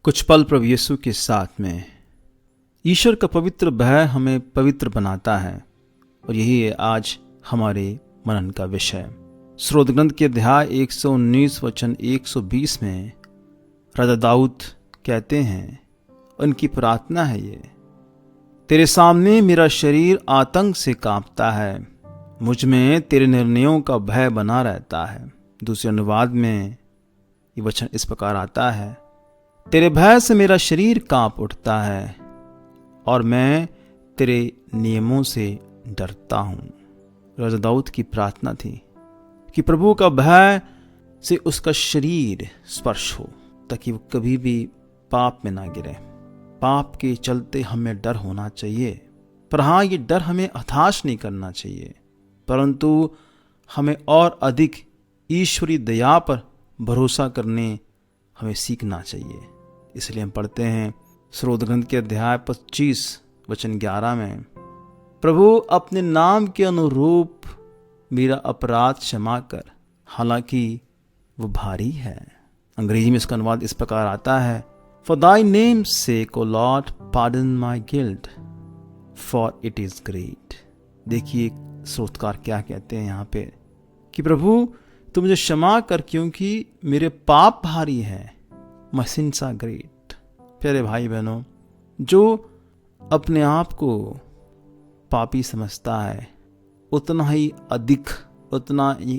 कुछ पल प्रभु यीशु के साथ में। ईश्वर का पवित्र भय हमें पवित्र बनाता है और यही है आज हमारे मनन का विषय। स्रोत ग्रंथ के अध्याय 119 वचन 120 में राजा दाऊद कहते हैं, उनकी प्रार्थना है ये, तेरे सामने मेरा शरीर आतंक से कांपता है, मुझ में तेरे निर्णयों का भय बना रहता है। दूसरे अनुवाद में ये वचन इस प्रकार आता है, तेरे भय से मेरा शरीर कांप उठता है और मैं तेरे नियमों से डरता हूँ। राजा दाऊद की प्रार्थना थी कि प्रभु का भय से उसका शरीर स्पर्श हो ताकि वो कभी भी पाप में ना गिरे। पाप के चलते हमें डर होना चाहिए, पर हाँ, ये डर हमें हताश नहीं करना चाहिए, परंतु हमें और अधिक ईश्वरी दया पर भरोसा करने हमें सीखना चाहिए। इसलिए हम पढ़ते हैं स्रोत ग्रंथ के अध्याय 25 वचन 11 में, प्रभु अपने नाम के अनुरूप मेरा अपराध क्षमा कर, हालांकि वो भारी है। अंग्रेजी में इसका अनुवाद इस प्रकार आता है, For thy name's sake, O Lord, pardon my guilt, for it is great। देखिए स्रोतकार क्या कहते हैं यहाँ पे कि प्रभु तू मुझे क्षमा कर क्योंकि मेरे पाप भारी है। My sins are great। प्यारे भाई बहनों, जो अपने आप को पापी समझता है उतना ही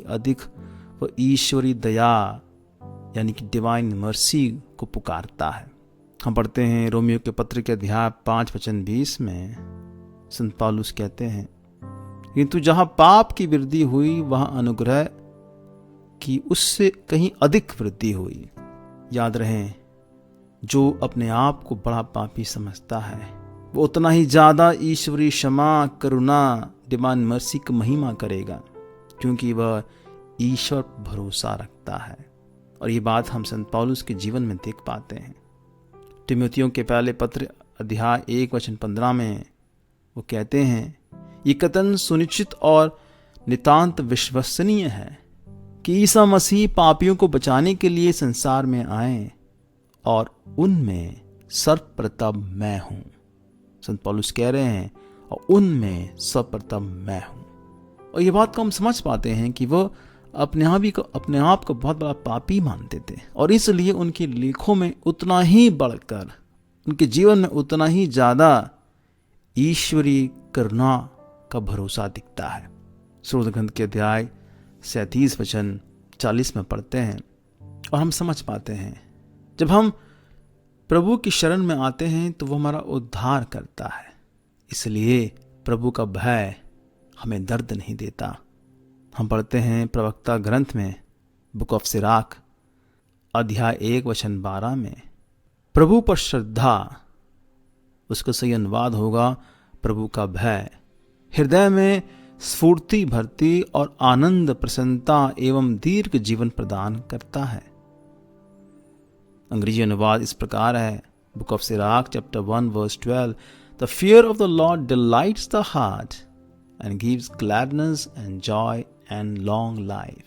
अधिक वो ईश्वरी दया यानी कि डिवाइन मर्सी को पुकारता है। हम पढ़ते हैं रोमियो के पत्र के अध्याय 5 वचन 20 में संत पौलुस कहते हैं, किंतु जहां पाप की वृद्धि हुई वहां अनुग्रह की उससे कहीं अधिक वृद्धि हुई। याद रहे, जो अपने आप को बड़ा पापी समझता है वो उतना ही ज्यादा ईश्वरी क्षमा, करुणा, डिवाइन मर्सी की महिमा करेगा, क्योंकि वह ईश्वर पर भरोसा रखता है। और ये बात हम संत पौलुस के जीवन में देख पाते हैं। तिमोथियों के पहले पत्र अध्याय 1 वचन 15 में वो कहते हैं, ये कथन सुनिश्चित और नितांत विश्वसनीय है कि ईसा मसीह पापियों को बचाने के लिए संसार में आए और उनमें सर्वप्रथम मैं हूं। संत पौलुस कह रहे हैं, और उनमें सर्वप्रथम मैं हूं। और ये बात को हम समझ पाते हैं कि वो अपने आप को बहुत बड़ा पापी मानते थे और इसलिए उनके लेखों में उतना ही बढ़कर, उनके जीवन में उतना ही ज्यादा ईश्वरी करुणा का भरोसा दिखता है। स्रोत ग्रंथ के अध्याय 37 वचन 40 में पढ़ते हैं और हम समझ पाते हैं, जब हम प्रभु की शरण में आते हैं तो वो हमारा उद्धार करता है। इसलिए प्रभु का भय हमें दर्द नहीं देता। हम पढ़ते हैं प्रवक्ता ग्रंथ में बुक ऑफ सिराक अध्याय 1 वचन 12 में, प्रभु पर श्रद्धा, उसका सही अनुवाद होगा प्रभु का भय, हृदय में स्फूर्ति भरती और आनंद, प्रसन्नता एवं दीर्घ जीवन प्रदान करता है। अंग्रेजी अनुवाद इस प्रकार है, book of Sirach chapter 1 verse 12, the fear of the Lord delights the heart and gives gladness and joy and long life.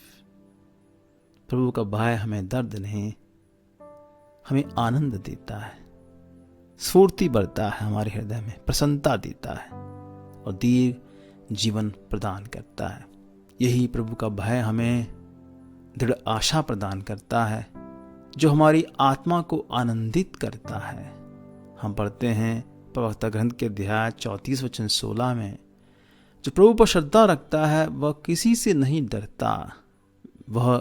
प्रभु का भय हमें दर्द नहीं, हमें आनंद देता है, स्फूर्ति बढ़ता है हमारे हृदय में, प्रसन्नता देता है और दीर्घ जीवन प्रदान करता है। यही प्रभु का भय हमें दृढ़ आशा प्रदान करता है, जो हमारी आत्मा को आनंदित करता है। हम पढ़ते हैं प्रवक्ता ग्रंथ के अध्याय 34 वचन 16 में, जो प्रभु पर श्रद्धा रखता है वह किसी से नहीं डरता, वह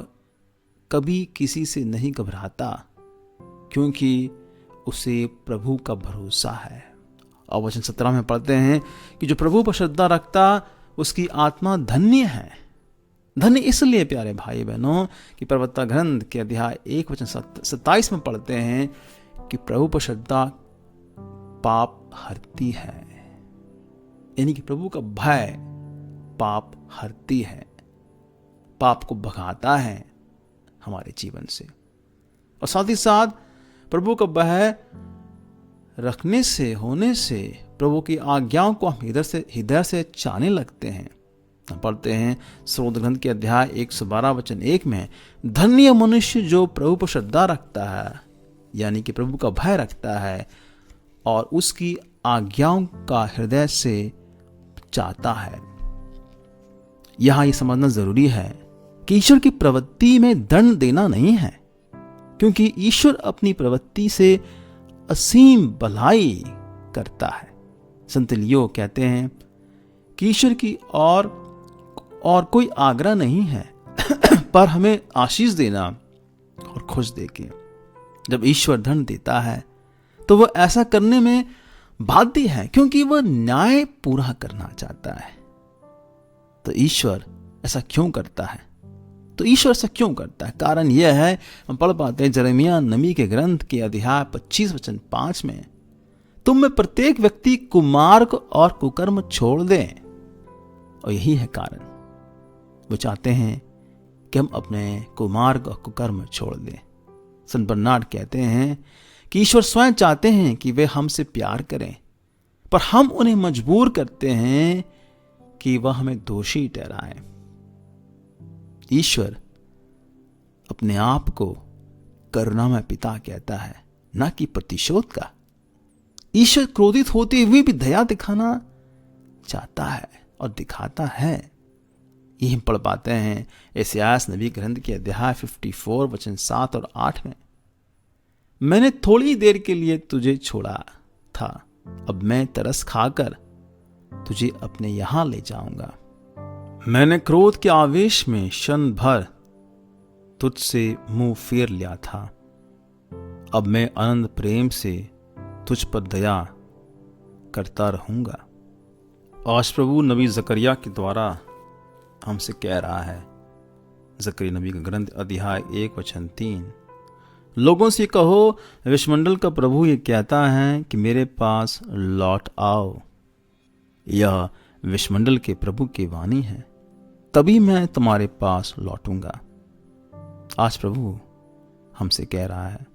कभी किसी से नहीं घबराता, क्योंकि उसे प्रभु का भरोसा है। और वचन 17 में पढ़ते हैं कि जो प्रभु पर श्रद्धा रखता उसकी आत्मा धन्य है। धन्य इसलिए प्यारे भाई बहनों कि प्रवक्ता ग्रंथ के अध्याय 1 वचन 27 में पढ़ते हैं कि प्रभु पर श्रद्धा पाप हरती है, यानी कि प्रभु का भय पाप हरती है, पाप को भगाता है हमारे जीवन से। और साथ ही साथ प्रभु का भय रखने से, होने से प्रभु की आज्ञाओं को हम हृदय से चाहने लगते हैं। हम पढ़ते हैं स्रोत ग्रंथ के अध्याय 112 वचन 1 में, धन्य मनुष्य जो प्रभु पर श्रद्धा रखता है, यानी कि प्रभु का भय रखता है और उसकी आज्ञाओं का हृदय से चाहता है। यहां यह समझना जरूरी है कि ईश्वर की प्रवृत्ति में दंड देना नहीं है, क्योंकि ईश्वर अपनी प्रवृत्ति से असीम भलाई करता है। संत लियो कहते हैं कि ईश्वर की और कोई आग्रह नहीं है पर हमें आशीष देना और खुश देके। जब ईश्वर दंड देता है तो वह ऐसा करने में बाध्य है, क्योंकि वह न्याय पूरा करना चाहता है। तो ईश्वर ऐसा क्यों करता है? कारण यह है, हम पढ़ पाते हैं यिर्मयाह नबी के ग्रंथ के अध्याय 25 वचन 5 में, तुम में प्रत्येक व्यक्ति कुमार्ग और कुकर्म छोड़ दें। और यही है कारण, वो चाहते हैं कि हम अपने कुमार्ग और कुकर्म छोड़ दें। संत बर्नार्ड कहते हैं कि ईश्वर स्वयं चाहते हैं कि वे हमसे प्यार करें, पर हम उन्हें मजबूर करते हैं कि वह हमें दोषी ठहराएं। ईश्वर अपने आप को करुणामय पिता कहता है, ना कि प्रतिशोध का। ईश्वर क्रोधित होते हुए भी दया दिखाना चाहता है और दिखाता है। यही हम पढ़ पाते हैं यशायाह नबी ग्रंथ के अध्याय 54 वचन 7 और 8 में, मैंने थोड़ी देर के लिए तुझे छोड़ा था, अब मैं तरस खाकर तुझे अपने यहां ले जाऊंगा। मैंने क्रोध के आवेश में क्षण भर तुझसे मुंह फेर लिया था, अब मैं अनंत प्रेम से तुझ पर दया करता रहूंगा। आज प्रभु नबी जकरिया के द्वारा हमसे कह रहा है, जकरिया नबी का ग्रंथ अध्याय 1 वचन 3, लोगों से कहो विश्वमंडल का प्रभु ये कहता है कि मेरे पास लौट आओ। यह विश्वमंडल के प्रभु की वाणी है, तभी मैं तुम्हारे पास लौटूंगा। आज प्रभु हमसे कह रहा है,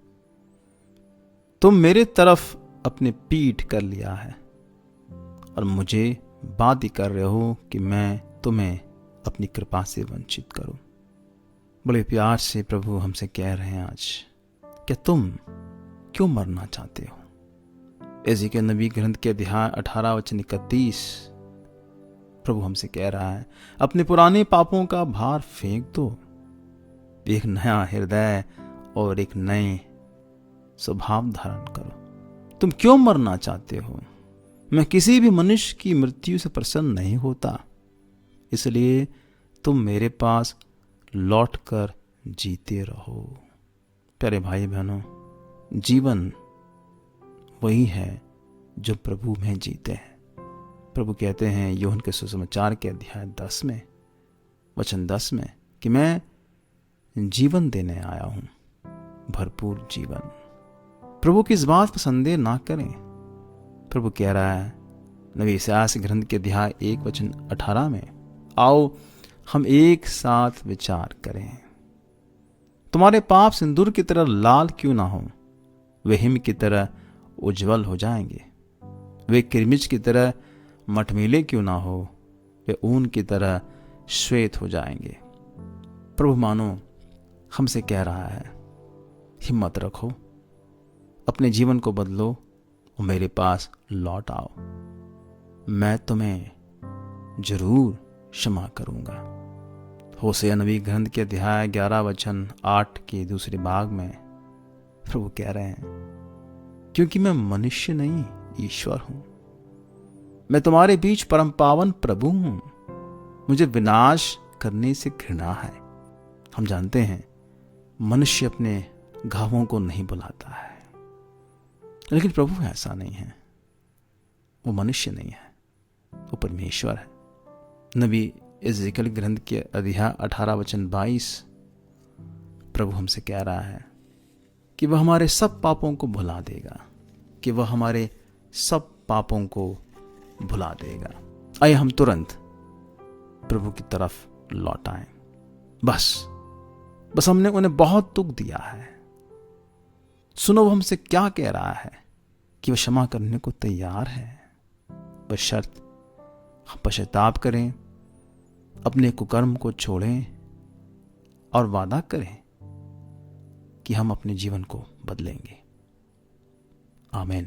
तुम मेरे तरफ अपने पीठ कर लिया है और मुझे बाध्य कर रहे हो कि मैं तुम्हें अपनी कृपा से वंचित करूं। बड़े प्यार से प्रभु हमसे कह रहे हैं आज, क्या तुम क्यों मरना चाहते हो? एजिकियेल नबी ग्रंथ के अध्याय 18 वचन 31 प्रभु हमसे कह रहा है, अपने पुराने पापों का भार फेंक दो, एक नया हृदय और एक नए स्वभाव धारण करो। तुम क्यों मरना चाहते हो? मैं किसी भी मनुष्य की मृत्यु से प्रसन्न नहीं होता, इसलिए तुम मेरे पास लौटकर जीते रहो। प्यारे भाई बहनों, जीवन वही है जो प्रभु में जीते हैं। प्रभु कहते हैं यूहन्ना के सुसमाचार के अध्याय 10 में वचन 10 में कि मैं जीवन देने आया हूं, भरपूर जीवन। प्रभु की इस बात पर संदेह ना करें। प्रभु कह रहा है नबी यशायाह ग्रंथ के अध्याय 1 वचन 18 में, आओ हम एक साथ विचार करें। तुम्हारे पाप सिंदूर की तरह लाल क्यों ना हो, वे हिम की तरह उज्जवल हो जाएंगे। वे किरमिज की तरह मटमीले क्यों ना हो, वे ऊन की तरह श्वेत हो जाएंगे। प्रभु मानो हमसे कह रहा है, हिम्मत रखो, अपने जीवन को बदलो और मेरे पास लौट आओ। मैं तुम्हें जरूर क्षमा करूंगा। होशे नबी ग्रंथ के अध्याय 11 वचन 8 के दूसरे भाग में प्रभु कह रहे हैं, क्योंकि मैं मनुष्य नहीं ईश्वर हूं, मैं तुम्हारे बीच परम पावन प्रभु हूं, मुझे विनाश करने से घृणा है। हम जानते हैं मनुष्य अपने घावों को नहीं बुलाता है, लेकिन प्रभु ऐसा नहीं है। वो मनुष्य नहीं है, वो परमेश्वर है। नबी एजिकियेल ग्रंथ के अध्याय 18 वचन 22 प्रभु हमसे कह रहा है कि वह हमारे सब पापों को भुला देगा, कि वह हमारे सब पापों को भुला देगा। आइए हम तुरंत प्रभु की तरफ लौट आए। बस हमने उन्हें बहुत दुख दिया है। सुनो वो हमसे क्या कह रहा है कि वह क्षमा करने को तैयार है, बशर्त हम पश्चाताप करें, अपने कुकर्म को छोड़ें और वादा करें कि हम अपने जीवन को बदलेंगे। आमीन।